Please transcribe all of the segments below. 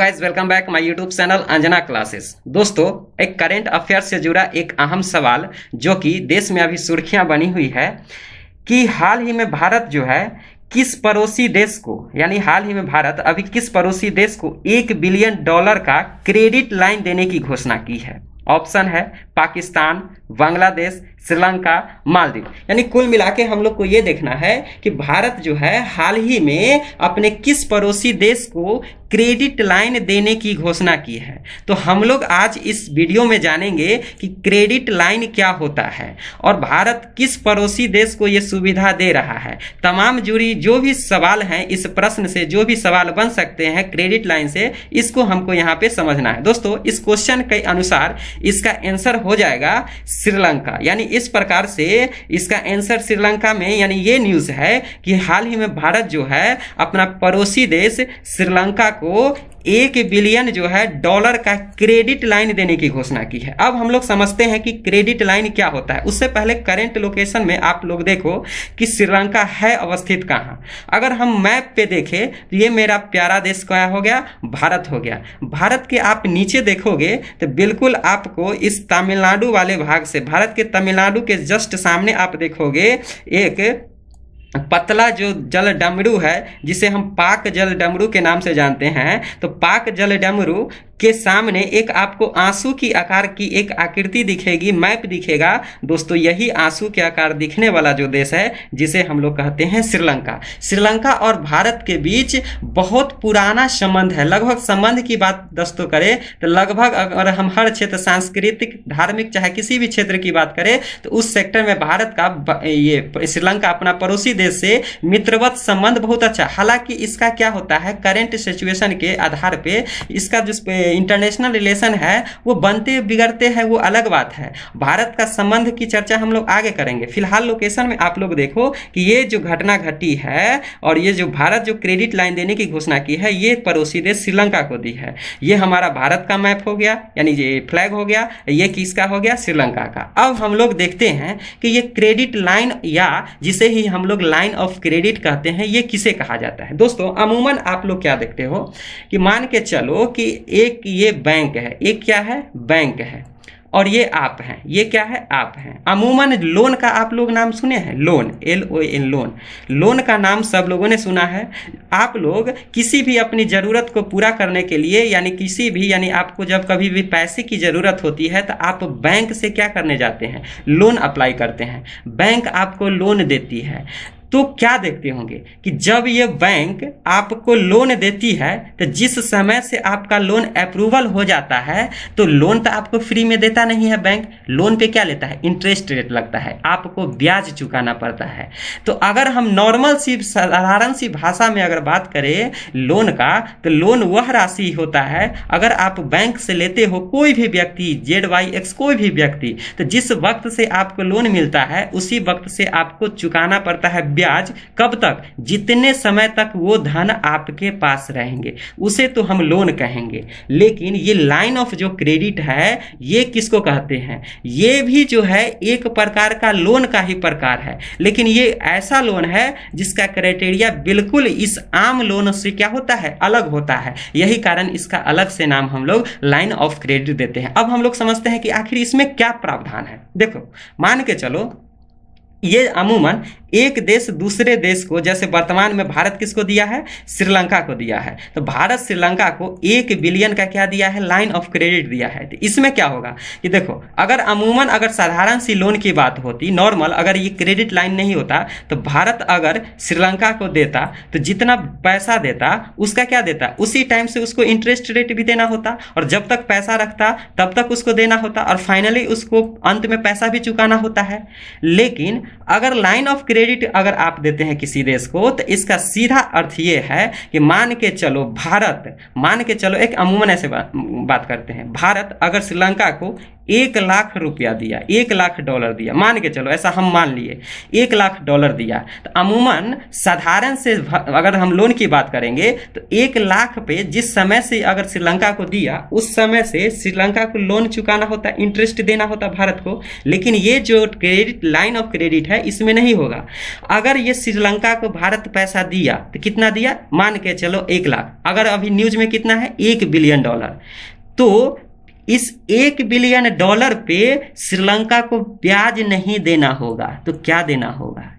Guys, welcome back my YouTube channel Anjana classes. दोस्तों, एक current affair से जुड़ा एक अहम सवाल जो कि देश में अभी सुर्खियां बनी हुई है कि हाल ही में भारत जो है किस पड़ोसी देश को, यानी हाल ही में भारत अभी किस पड़ोसी देश को $1 बिलियन का क्रेडिट लाइन देने की घोषणा की है। ऑप्शन है पाकिस्तान, बांग्लादेश, श्रीलंका, मालदीव। यानी कुल मिला के हम लोग को ये देखना है कि भारत जो है हाल ही में अपने किस पड़ोसी देश को क्रेडिट लाइन देने की घोषणा की है। तो हम लोग आज इस वीडियो में जानेंगे कि क्रेडिट लाइन क्या होता है और भारत किस पड़ोसी देश को ये सुविधा दे रहा है। तमाम जुड़ी जो भी सवाल हैं, इस प्रश्न से जो भी सवाल बन सकते हैं क्रेडिट लाइन से, इसको हमको यहाँ पे समझना है। दोस्तों, इस क्वेश्चन के अनुसार इसका आंसर हो जाएगा श्रीलंका। यानी इस प्रकार से इसका आंसर श्रीलंका में, यानी ये न्यूज़ है कि हाल ही में भारत जो है अपना पड़ोसी देश श्रीलंका को $1 बिलियन जो है डॉलर का क्रेडिट लाइन देने की घोषणा की है। अब हम लोग समझते हैं कि क्रेडिट लाइन क्या होता है। उससे पहले करंट लोकेशन में आप लोग देखो कि श्रीलंका है अवस्थित कहाँ। अगर हम मैप पे देखें तो ये मेरा प्यारा देश क्या हो गया, भारत हो गया। भारत के आप नीचे देखोगे तो बिल्कुल आपको इस तमिलनाडु वाले भाग से, भारत के तमिलनाडु के जस्ट सामने आप देखोगे एक पतला जो जल डमरू है जिसे हम पाक जल डमरू के नाम से जानते हैं। तो पाक जल डमरू के सामने एक आपको आंसू की आकार की एक आकृति दिखेगी, मैप दिखेगा। दोस्तों, यही आंसू के आकार दिखने वाला जो देश है जिसे हम लोग कहते हैं श्रीलंका। श्रीलंका और भारत के बीच बहुत पुराना संबंध है। लगभग संबंध की बात दोस्तों करें तो लगभग अगर हम हर क्षेत्र, सांस्कृतिक, धार्मिक, चाहे किसी भी क्षेत्र की बात करें तो उस सेक्टर में भारत का ये श्रीलंका अपना पड़ोसी देश से मित्रवत संबंध बहुत अच्छा। हालांकि इसका क्या होता है, करंट सिचुएशन के आधार पे इसका जो इंटरनेशनल रिलेशन है वो बनते बिगड़ते हैं, वो अलग बात है। भारत का संबंध की चर्चा हम लोग आगे करेंगे। फिलहाल लोकेशन में आप लोग देखो कि ये जो घटना घटी है और ये जो भारत जो क्रेडिट लाइन देने की घोषणा की है, ये पड़ोसी देश श्रीलंका को दी है। ये हमारा भारत का मैप हो गया, यानी ये फ्लैग हो गया। ये किसका हो गया, श्रीलंका का। अब हम लोग देखते हैं कि ये क्रेडिट लाइन, या जिसे ही हम लोग लाइन ऑफ क्रेडिट कहते हैं, ये किसे कहा जाता है। दोस्तों, अमूमन आप लोग क्या देखते हो कि मान के चलो कि एक ये बैंक है, एक क्या है, बैंक है, और ये आप हैं, ये क्या है, आप हैं। अमूमन लोन का आप लोग नाम सुने हैं, लोन, LON, लोन। लोन का नाम सब लोगों ने सुना है। आप लोग किसी भी अपनी ज़रूरत को पूरा करने के लिए, यानी किसी भी, यानी आपको जब कभी भी पैसे की ज़रूरत होती है तो आप बैंक से क्या करने जाते हैं, लोन अप्लाई करते हैं। बैंक आपको लोन देती है। तो क्या देखते होंगे कि जब ये बैंक आपको लोन देती है तो जिस समय से आपका लोन अप्रूवल हो जाता है, तो लोन तो आपको फ्री में देता नहीं है बैंक। लोन पे क्या लेता है, इंटरेस्ट रेट लगता है, आपको ब्याज चुकाना पड़ता है। तो अगर हम नॉर्मल सी साधारण सी भाषा में अगर बात करें लोन का, तो लोन वह राशि होता है अगर आप बैंक से लेते हो, कोई भी व्यक्ति, ZYX कोई भी व्यक्ति, तो जिस वक्त से आपको लोन मिलता है उसी वक्त से आपको चुकाना पड़ता है ब्याज। कब तक, जितने समय तक वो धन आपके पास रहेंगे उसे तो हम लोन कहेंगे। लेकिन ये लाइन ऑफ जो क्रेडिट है, ये किसको कहते हैं, ये भी जो है एक प्रकार का लोन का ही प्रकार है। लेकिन ये ऐसा लोन है जिसका क्राइटेरिया बिल्कुल इस आम लोन से क्या होता है, अलग होता है। यही कारण इसका अलग से नाम हम लोग लाइन ऑफ क्रेडिट देते हैं। अब हम लोग समझते हैं कि आखिर इसमें क्या प्रावधान है। देखो, मान के चलो ये अमूमन एक देश दूसरे देश को, जैसे वर्तमान में भारत किसको दिया है, श्रीलंका को दिया है। तो भारत श्रीलंका को $1 बिलियन का क्या दिया है, लाइन ऑफ क्रेडिट दिया है। तो इसमें क्या होगा कि देखो, अगर अमूमन अगर साधारण सी लोन की बात होती, नॉर्मल, अगर ये क्रेडिट लाइन नहीं होता तो भारत अगर श्रीलंका को देता तो जितना पैसा देता उसका क्या देता, उसी टाइम से उसको इंटरेस्ट रेट भी देना होता, और जब तक पैसा रखता तब तक उसको देना होता, और फाइनली उसको अंत में पैसा भी चुकाना होता है। लेकिन अगर लाइन ऑफ क्रेडिट अगर आप देते हैं किसी देश को, तो इसका सीधा अर्थ ये है कि मान के चलो भारत, मान के चलो एक अमूमन ऐसे बात करते हैं, भारत अगर श्रीलंका को $1,00,000 दिया, $1,00,000 दिया, मान के चलो ऐसा हम मान लिए $1,00,000 दिया, तो अमूमन साधारण से अगर हम लोन की बात करेंगे तो 1,00,000 पे जिस समय से अगर श्रीलंका को दिया उस समय से श्रीलंका को लोन चुकाना होता, इंटरेस्ट देना होता भारत को। लेकिन ये जो क्रेडिट लाइन ऑफ क्रेडिट है इसमें नहीं होगा। अगर ये श्रीलंका को भारत पैसा दिया तो कितना दिया, मान के चलो 1 लाख, अगर अभी न्यूज में कितना है, $1 बिलियन, तो इस $1 बिलियन पे श्रीलंका को ब्याज नहीं देना होगा, तो क्या देना होगा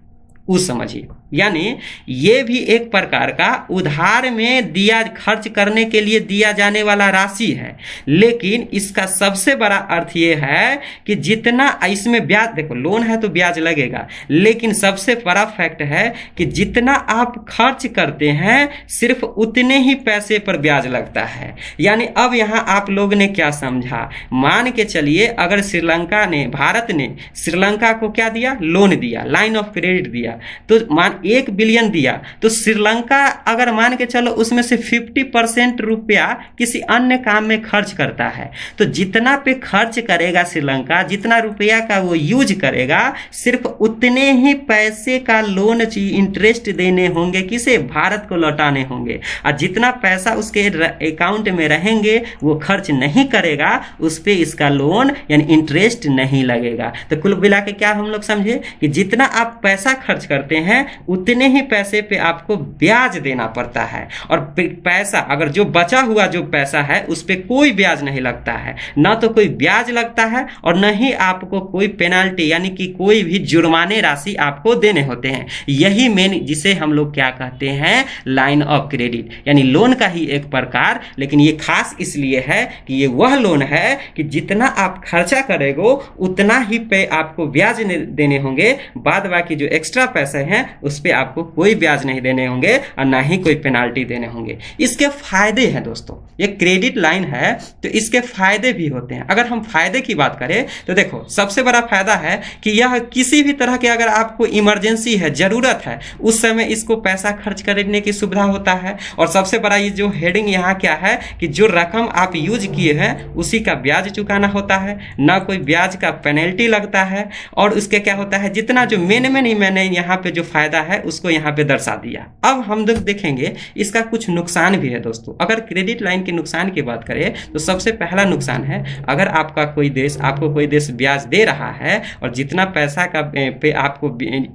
उस समझिए। यानी ये भी एक प्रकार का उधार में दिया, खर्च करने के लिए दिया जाने वाला राशि है, लेकिन इसका सबसे बड़ा अर्थ ये है कि जितना इसमें ब्याज, देखो लोन है तो ब्याज लगेगा, लेकिन सबसे बड़ा फैक्ट है कि जितना आप खर्च करते हैं सिर्फ उतने ही पैसे पर ब्याज लगता है। यानी अब यहाँ आप लोग ने क्या समझा, मान के चलिए अगर श्रीलंका ने, भारत ने श्रीलंका को क्या दिया, लोन दिया, लाइन ऑफ क्रेडिट दिया, तो मान 1 बिलियन दिया, तो श्रीलंका अगर मान के चलो उसमें से 50% रुपया किसी अन्य काम में खर्च करता है, तो जितना पे खर्च करेगा श्रीलंका, जितना रुपया का वो यूज करेगा, सिर्फ उतने ही पैसे का लोन इंटरेस्ट देने होंगे, किसे, भारत को लौटाने होंगे, और जितना पैसा उसके अकाउंट में रहेंगे वो खर्च नहीं करेगा, उस पे इसका लोन यानी इंटरेस्ट नहीं लगेगा। तो कुल मिला के क्या हम लोग समझे कि जितना आप पैसा खर्च करते हैं उतने ही पैसे पे आपको ब्याज देना पड़ता है, और पैसा अगर जो बचा हुआ जो पैसा है उस पे कोई ब्याज नहीं लगता है, ना तो कोई ब्याज लगता है और न ही आपको कोई पेनाल्टी यानी कि कोई भी जुर्माने राशि आपको देने होते हैं। यही मेन जिसे हम लोग क्या कहते हैं, लाइन ऑफ क्रेडिट, यानी लोन का ही एक प्रकार, लेकिन ये खास इसलिए है कि ये वह लोन है कि जितना आप खर्चा करेंगे उतना ही पे आपको ब्याज देने होंगे, बाद बाकी जो एक्स्ट्रा पैसे हैं उस पे आपको कोई ब्याज नहीं देने होंगे और ना ही कोई पेनाल्टी देने होंगे। इसके फायदे हैं दोस्तों, ये क्रेडिट लाइन है तो इसके फायदे भी होते हैं। अगर हम फायदे की बात करें तो देखो सबसे बड़ा फायदा है कि यह किसी भी तरह के अगर आपको इमरजेंसी है, जरूरत है, उस समय इसको पैसा खर्च करने की सुविधा होता है। और सबसे बड़ा ये जो हेडिंग यहाँ क्या है कि जो रकम आप यूज किए हैं उसी का ब्याज चुकाना होता है, ना कोई ब्याज का पेनल्टी लगता है। और उसके क्या होता है, जितना जो मैंने यहाँ पे जो फायदा है उसको यहाँ पे दर्शा दिया। अब हम लोग देखेंगे इसका कुछ नुकसान भी है दोस्तों। अगर क्रेडिट लाइन के नुकसान की बात करें तो सबसे पहला नुकसान है, अगर आपका कोई देश, आपको कोई देश ब्याज दे रहा है और जितना पैसा का पे आपको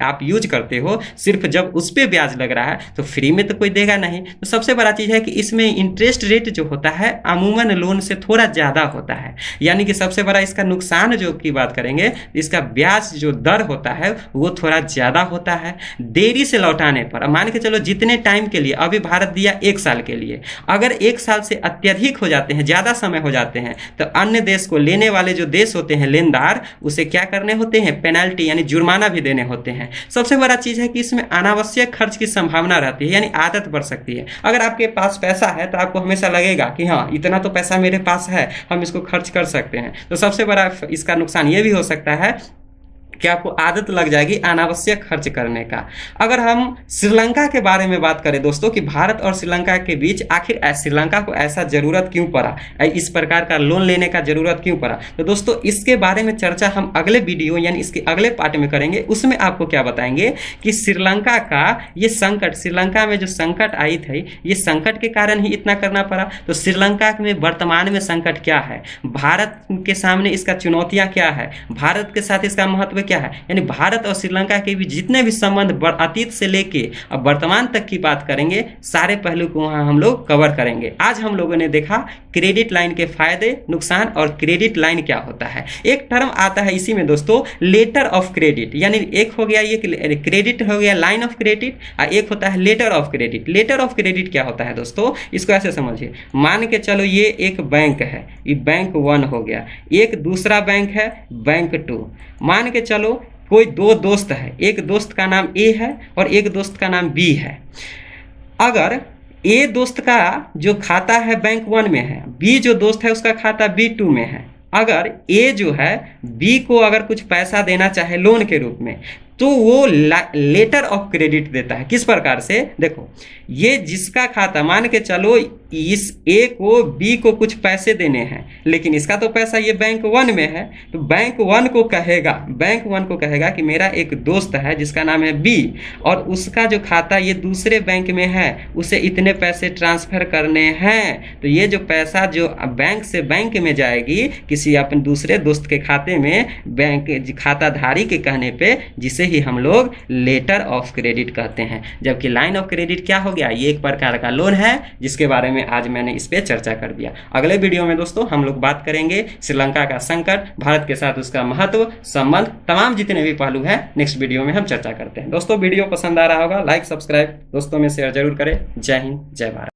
आप यूज करते हो सिर्फ जब उस पे ब्याज लग रहा है तो फ्री में तो कोई देगा नहीं। तो सबसे बड़ा चीज़ है कि इसमें इंटरेस्ट रेट जो होता है अमूमन लोन से थोड़ा ज़्यादा होता है। यानी कि सबसे बड़ा इसका नुकसान जो की बात करेंगे, इसका ब्याज जो दर होता है वो थोड़ा ज़्यादा होता है। देरी से लौटाने पर मान के चलो जितने टाइम के लिए, अभी भारत दिया 1 साल के लिए, अगर 1 साल से अत्यधिक हो जाते हैं, ज़्यादा समय हो जाते हैं, तो अन्य देश को, लेने वाले जो देश होते हैं लेनदार, उसे क्या करने होते हैं, पेनाल्टी यानी जुर्माना भी देने होते हैं। सबसे बड़ा चीज़ है कि इसमें अनावश्यक खर्च की संभावना रहती है, यानी आदत बढ़ सकती है। अगर आपके पास पैसा है तो आपको हमेशा लगेगा कि हाँ इतना तो पैसा मेरे पास है, हम इसको खर्च कर सकते हैं। तो सबसे बड़ा इसका नुकसान ये भी हो सकता है कि आपको आदत लग जाएगी अनावश्यक खर्च करने का। अगर हम श्रीलंका के बारे में बात करें दोस्तों कि भारत और श्रीलंका के बीच आखिर श्रीलंका को ऐसा ज़रूरत क्यों पड़ा, इस प्रकार का लोन लेने का ज़रूरत क्यों पड़ा, तो दोस्तों इसके बारे में चर्चा हम अगले वीडियो यानी इसके अगले पार्ट में करेंगे। उसमें आपको क्या बताएंगे कि श्रीलंका का ये संकट, श्रीलंका में जो संकट आई थी, ये संकट के कारण ही इतना करना पड़ा। तो श्रीलंका में वर्तमान में संकट क्या है, भारत के सामने इसका चुनौतियाँ क्या है, भारत के साथ इसका महत्व क्या है, यानी भारत और श्रीलंका के भी जितने भी संबंध अतीत से लेके अब वर्तमान तक की बात करेंगे, सारे पहलू को वहां हम लोग कवर करेंगे। आज हम लोगों ने देखा क्रेडिट लाइन के फायदे, नुकसान और क्रेडिट लाइन क्या होता है। एक टर्म आता है इसी में दोस्तों, लेटर ऑफ क्रेडिट, यानी एक हो गया ये क्रेडिट हो गया लाइन ऑफ क्रेडिट, और एक होता है letter of credit. Letter of credit क्या होता है दोस्तों, इसको ऐसे समझिए, मान के चलो ये एक बैंक है, ये बैंक 1 हो गया, एक दूसरा बैंक है बैंक 2। मान के चलो कोई 2 दोस्त है, एक दोस्त का नाम ए है और एक दोस्त का नाम बी है। अगर ए दोस्त का जो खाता है बैंक 1 में है, बी जो दोस्त है उसका खाता B2 में है। अगर ए जो है बी को अगर कुछ पैसा देना चाहे लोन के रूप में, तो वो लेटर ऑफ क्रेडिट देता है। किस प्रकार से, देखो ये जिसका खाता, मान के चलो इस ए को बी को कुछ पैसे देने हैं, लेकिन इसका तो पैसा ये बैंक 1 में है, तो बैंक 1 को कहेगा कि मेरा एक दोस्त है जिसका नाम है बी, और उसका जो खाता ये दूसरे बैंक में है, उसे इतने पैसे ट्रांसफर करने हैं। तो ये जो पैसा जो बैंक से बैंक में जाएगी किसी अपने दूसरे दोस्त के खाते में, बैंक खाताधारी के कहने पे, जिसे इसे ही हम लोग लेटर ऑफ क्रेडिट कहते हैं। जबकि लाइन ऑफ क्रेडिट क्या हो गया, ये एक प्रकार का लोन है जिसके बारे में आज मैंने इस पर चर्चा कर दिया। अगले वीडियो में दोस्तों हम लोग बात करेंगे श्रीलंका का संकट, भारत के साथ उसका महत्व, संबंध, तमाम जितने भी पहलू हैं नेक्स्ट वीडियो में हम चर्चा करते हैं। दोस्तों वीडियो पसंद आ रहा होगा, लाइक सब्सक्राइब दोस्तों में शेयर जरूर करें। जय हिंद, जय भारत।